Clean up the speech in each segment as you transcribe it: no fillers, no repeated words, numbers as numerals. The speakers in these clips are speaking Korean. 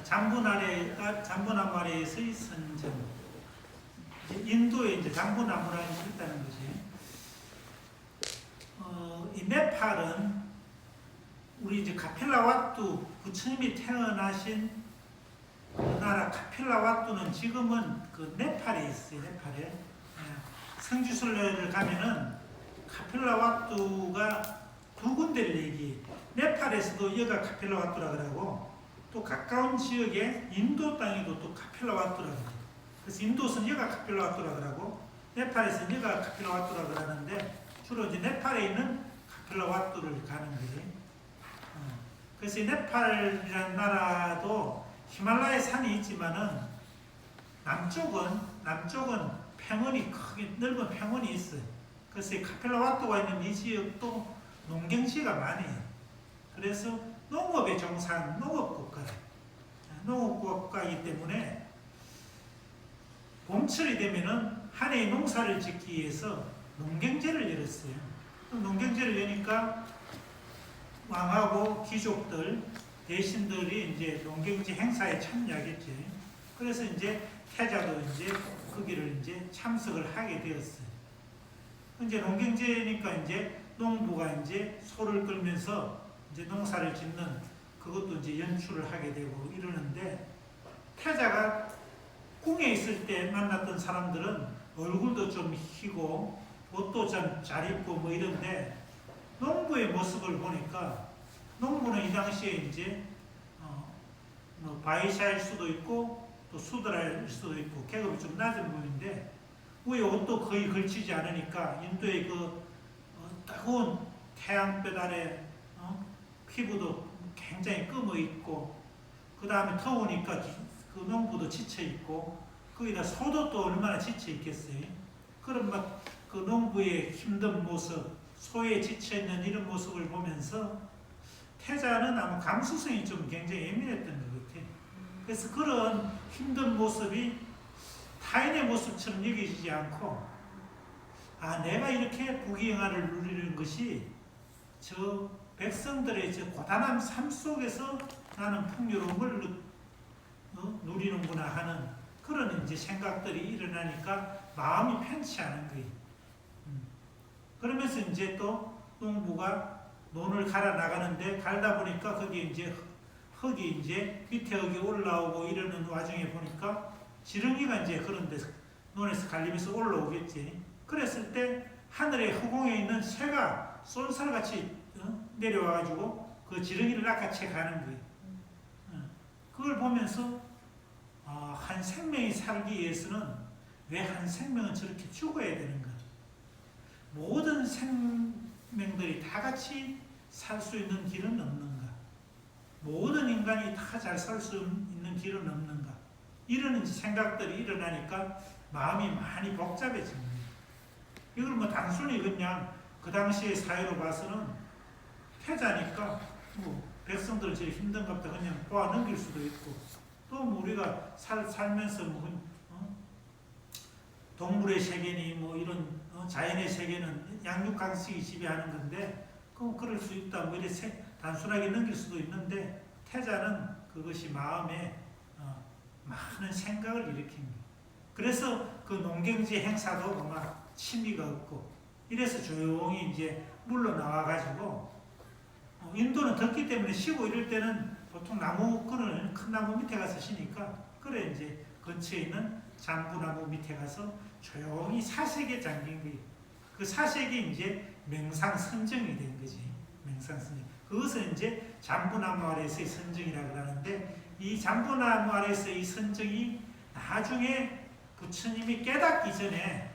잠부나무 아래에서의 선정. 인도에 이제 잠부나무라는 게 있다는 거지. 이 네팔은 우리 이제 카필라와뚜 부처님이 태어나신 그 나라 카필라와뚜는 지금은 그 네팔에 있어요. 네팔에. 성지순례를 가면은 카필라와뚜가 두 군데를 얘기해. 네팔에서도 여가 카필라와뚜라 그러고 또 가까운 지역에 인도 땅에도 또 카필라와뚜라 그래요. 그래서 인도에서는 여가 카필라와뚜라 그러고 네팔에서는 여가 카필라와뚜라 그러는데 주로 이제 네팔에 있는 카필라와뚜를 가는 거예요. 그래서 이 네팔이라는 나라도 히말라야 산이 있지만은 남쪽은 평원이 크게 넓은 평원이 있어요. 그래서 이 카필라와뚜가 있는 이 지역도 농경지가 많아요. 그래서 농업에 종사하는 농업국가이기 때문에 봄철이 되면은 한 해의 농사를 짓기 위해서 농경제를 열었어요. 농경제를 여니까 왕하고 귀족들, 대신들이 이제 농경제 행사에 참여하겠지. 그래서 이제 태자도 이제 거기를 이제 참석을 하게 되었어요. 이제 농경제니까 이제 농부가 이제 소를 끌면서 이제 농사를 짓는 그것도 이제 연출을 하게 되고 이러는데 태자가 궁에 있을 때 만났던 사람들은 얼굴도 좀 희고 옷도 좀 잘 입고 뭐 이런데 농부의 모습을 보니까 농부는 이 당시에 이제 뭐 바이샤일 수도 있고 또 수드라일 수도 있고 계급이 좀 낮은 분인데 위에 옷도 거의 걸치지 않으니까 인도의 그 따가운 태양볕 아래 피부도 굉장히 검어 있고 그 다음에 더우니까 그 농부도 지쳐 있고 거기다 소도 또 얼마나 지쳐 있겠어요. 그럼 막 그 농부의 힘든 모습, 소에 지쳐 있는 이런 모습을 보면서 태자는 아마 감수성이 좀 굉장히 예민했던 것 같아요. 그래서 그런 힘든 모습이 타인의 모습처럼 여기지지 않고 내가 이렇게 부귀영화를 누리는 것이 저 백성들의 저 고단한 삶 속에서 나는 풍요로움을 누리는구나 하는 그런 이제 생각들이 일어나니까 마음이 편치 않은 거예요. 그러면서 이제 또 농부가 논을 갈아 나가는데 갈다 보니까 거기 이제 흙이 이제 밑에 흙이 올라오고 이러는 와중에 보니까 지렁이가 이제 그런 데서 논에서 갈리면서 올라오겠지. 그랬을 때 하늘에 허공에 있는 새가 쏜살같이 내려와가지고 그 지렁이를 낚아채 가는 거예요. 그걸 보면서 한 생명이 살기 위해서는 왜 한 생명은 저렇게 죽어야 되는가? 모든 생명들이 다 같이 살 수 있는 길은 없는가? 모든 인간이 다 잘 살 수 있는 길은 없는가? 이런 생각들이 일어나니까 마음이 많이 복잡해진 거예요. 이걸 뭐 단순히 그냥 그 당시의 사회로 봐서는 태자니까 뭐 백성들 제일 힘든갑다 그냥 보아 넘길 수도 있고 또 뭐 우리가 살면서 뭐 동물의 세계니 뭐 이런 자연의 세계는 양육강식이 지배하는 건데 그럼 그럴 수 있다 뭐 이렇게 단순하게 넘길 수도 있는데 태자는 그것이 마음에 많은 생각을 일으킵니다. 그래서 그 농경지 행사도 막 취미가 없고 이래서 조용히 이제 물러나와가지고 인도는 덥기 때문에 쉬고 이럴 때는 보통 나무 그늘 큰 나무 밑에 가서 쉬니까 그래 이제 근처에 있는 잠부나무 밑에 가서 조용히 사색에 잠긴 거예요. 그 사색이 이제 명상선정이 된 거지. 명상선정. 그것은 이제 잠부나무 아래에서의 선정이라고 하는데 이 잠부나무 아래에서의 선정이 나중에 부처님이 깨닫기 전에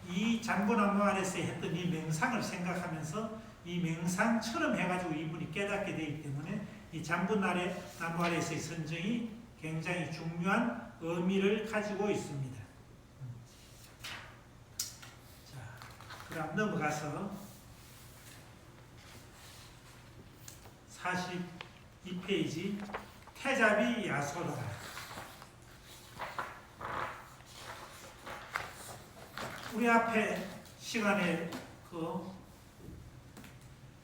이 잠부나무 아래에서 했던 이 명상을 생각하면서 이 명상처럼 해가지고 이분이 깨닫게 되기 때문에 이 잠부나무 아래에서의 선정이 굉장히 중요한 의미를 가지고 있습니다. 자, 그럼 넘어가서 42페이지 태자비 야소라. 우리 앞에 시간에 그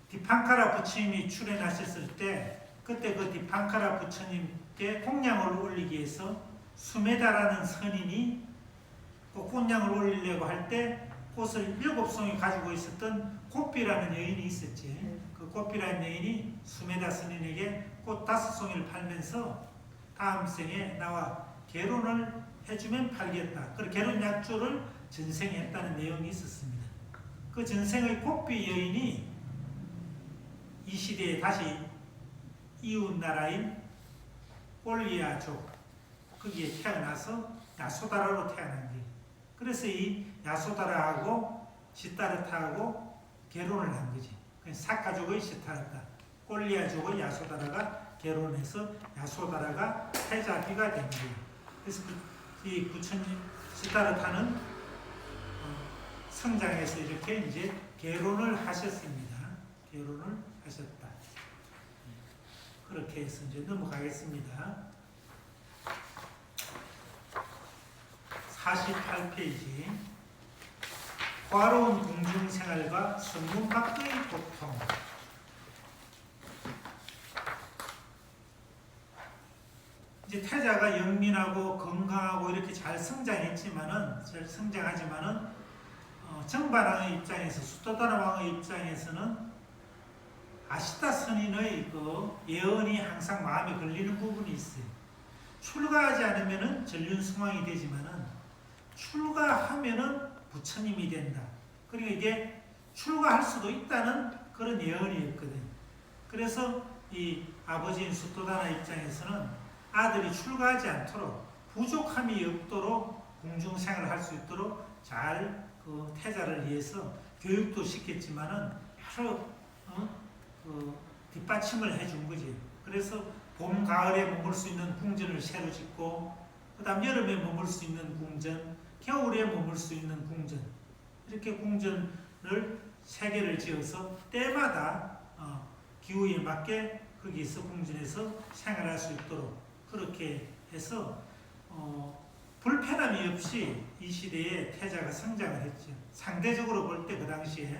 디팡카라 부처님이 출연하셨을 때 그때 그 디팡카라 부처님께 공양을 올리기 위해서 수메다라는 선인이 꽃냥을 올리려고 할 때 꽃을 7송이 가지고 있었던 고삐라는 여인이 있었지. 그 고삐라는 여인이 수메다 스님에게 꽃 5송이를 팔면서 다음 생에 나와 결혼을 해주면 팔겠다. 그 결혼 약조를 전생에 했다는 내용이 있었습니다. 그 전생의 고삐 여인이 이 시대에 다시 이웃 나라인 꼴리아족 거기에 태어나서 야소다라로 태어난 거예요. 그래서 이 야소다라하고 시타르타하고 결혼을 한 거지. 사카족의 시타르타, 꼴리아족의 야소다라가 결혼해서 야소다라가 태자비가 된 거예요. 그래서 이 부처님 시타르타는 성장해서 이렇게 이제 결혼을 하셨습니다. 결혼을 하셨다. 그렇게 해서 이제 넘어가겠습니다. 48페이지. 화로운 궁중생활과 성문 밖의 고통. 이제 태자가 영민하고 건강하고 이렇게 잘 성장하지만은 정반왕의 입장에서 수토다나 왕의 입장에서는 아시타 선인의 그 예언이 항상 마음에 걸리는 부분이 있어요. 출가하지 않으면은 전륜승왕이 되지만은 출가하면은 부처님이 된다. 그리고 이게 출가할 수도 있다는 그런 예언이었거든. 그래서 이 아버지인 수토다나 입장에서는 아들이 출가하지 않도록 부족함이 없도록 궁중생활을 할 수 있도록 잘 그 태자를 위해서 교육도 시켰지만은 여러 뒷받침을 해준 거지. 그래서 봄, 가을에 머물 수 있는 궁전을 새로 짓고, 그 다음 여름에 머물 수 있는 궁전, 겨울에 머물 수 있는 궁전, 이렇게 궁전을 3개를 지어서 때마다 기후에 맞게 거기서 궁전에서 생활할 수 있도록 그렇게 해서 불편함이 없이 이 시대에 태자가 성장을 했죠. 상대적으로 볼 때 그 당시에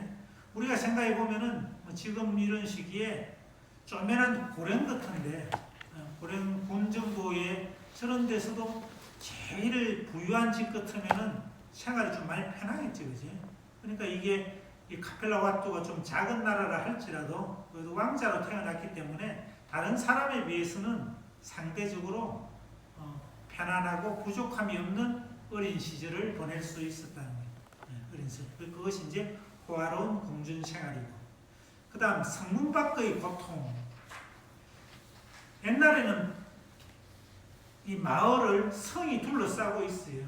우리가 생각해 보면은 지금 이런 시기에 쪼매난 고령 같은데, 고령 군 정도의 저런 데서도 제일 부유한 집 같으면은 생활이 좀 많이 편하겠지, 그지? 그러니까 이게 이 카펠라 와토가 좀 작은 나라라 할지라도 그래도 왕자로 태어났기 때문에 다른 사람에 비해서는 상대적으로 편안하고 부족함이 없는 어린 시절을 보낼 수 있었다는 거예요. 어린 시절. 그것이 이제 호화로운 궁전 생활이고, 그 다음 성문 밖의 고통. 옛날에는 이 마을을 성이 둘러싸고 있어요.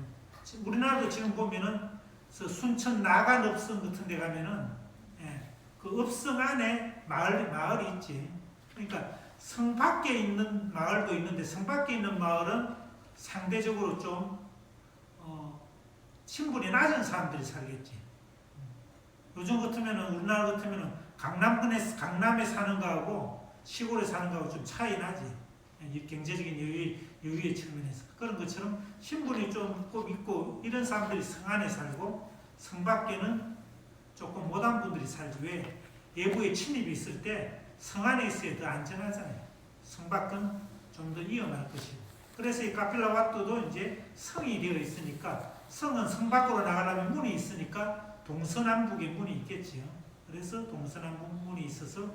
우리나라도 지금 보면은 순천 나간 읍성 같은 데 가면은 그 읍성 안에 마을이 있지. 그러니까 성 밖에 있는 마을도 있는데 성 밖에 있는 마을은 상대적으로 좀 신분이 낮은 사람들이 살겠지. 요즘 같으면은 우리나라 같으면은 강남에 사는 거하고 시골에 사는 거하고 좀 차이 나지. 경제적인 여유의 측면에서 그런 것처럼 신분이 좀 꼭 있고 이런 사람들이 성 안에 살고 성 밖에는 조금 못한 분들이 살지. 왜? 외부의 침입이 있을 때 성 안에 있어야 더 안전하잖아요. 성 밖은 좀 더 위험할 것이고. 그래서 이 카필라 와토도 이제 성이 되어 있으니까, 성은 성 밖으로 나가려면 문이 있으니까 동서남북에 문이 있겠지요. 그래서 동서남북 문이 있어서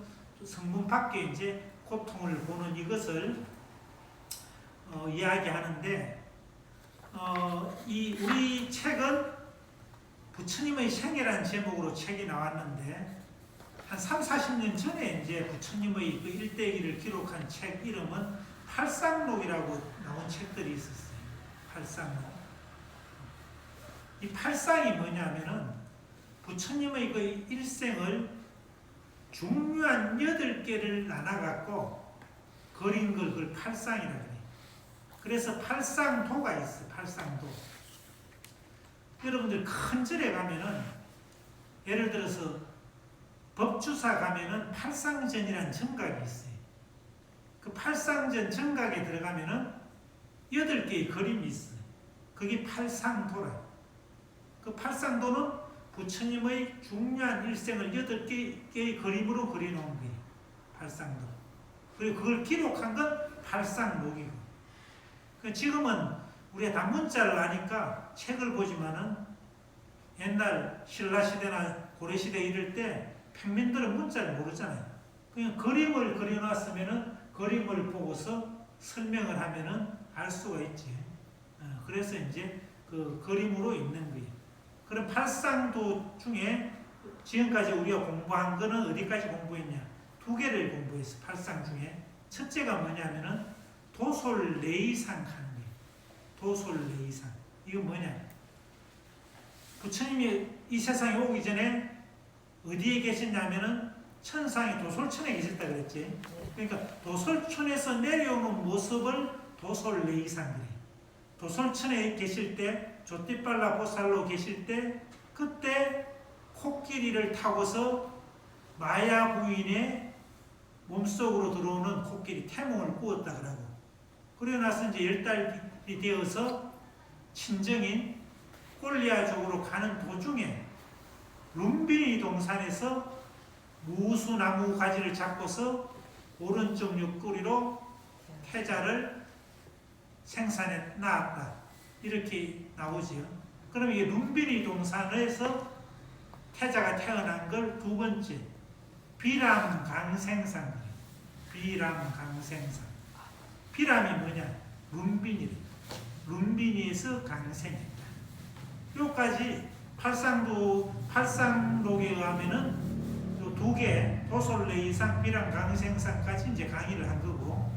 성문 밖에 이제 고통을 보는 이것을 이야기하는데, 우리 책은 부처님의 생애라는 제목으로 책이 나왔는데, 한 30-40년 전에 이제 부처님의 그 일대기를 기록한 책 이름은 팔상록이라고 나온 책들이 있었어요. 팔상록. 이 팔상이 뭐냐면은 부처님의 그 일생을 중요한 8개를 나눠갖고 그린 걸 그걸 팔상이라고 해요. 그래서 팔상도가 있어요. 팔상도. 여러분들 큰 절에 가면은 예를 들어서 법주사 가면은 팔상전이라는 정각이 있어요. 그 팔상전 정각에 들어가면은 8개의 그림이 있어요. 그게 팔상도라. 그 팔상도는 부처님의 중요한 일생을 8개의 그림으로 그려놓은 거예요. 팔상도. 그리고 그걸 기록한 건 팔상록이고. 지금은 우리가 다 문자를 아니까 책을 보지만은 옛날 신라시대나 고려시대 이럴 때 평민들은 문자를 모르잖아요. 그냥 그림을 그려놨으면은 그림을 보고서 설명을 하면은 알 수가 있지. 그래서 이제 그 그림으로 있는 거예요. 그럼 팔상도 중에 지금까지 우리가 공부한 거는 어디까지 공부했냐? 2개를 공부했어. 팔상 중에. 첫째가 뭐냐면은 도솔레이상 하는 거예요. 도솔레이상. 이건 뭐냐? 부처님이 이 세상에 오기 전에 어디에 계셨냐면은 천상의 도솔천에 계셨다 그랬지. 그러니까 도솔천에서 내려오는 모습을 도솔레이상 그래요. 도솔천에 계실 때, 조띠빨라 보살로 계실 때, 그때 코끼리를 타고서 마야 부인의 몸속으로 들어오는 코끼리 태몽을 꾸었다 그러고, 그러고 나서 이제 10달이 되어서 친정인 꼴리아 쪽으로 가는 도중에 룸비니 동산에서 무수나무 가지를 잡고서 오른쪽 옆구리로 태자를 생산해 낳았다. 이렇게 나오지요. 그럼 이게 룸비니 동산에서 태자가 태어난 걸 2번째 비람강생산. 비람강생산. 비람이 뭐냐? 룸비니. 룸비니에서 강생했다. 요까지 팔상록에 의하면은 요 2개 도솔레이상, 비람강생산까지 이제 강의를 한 거고,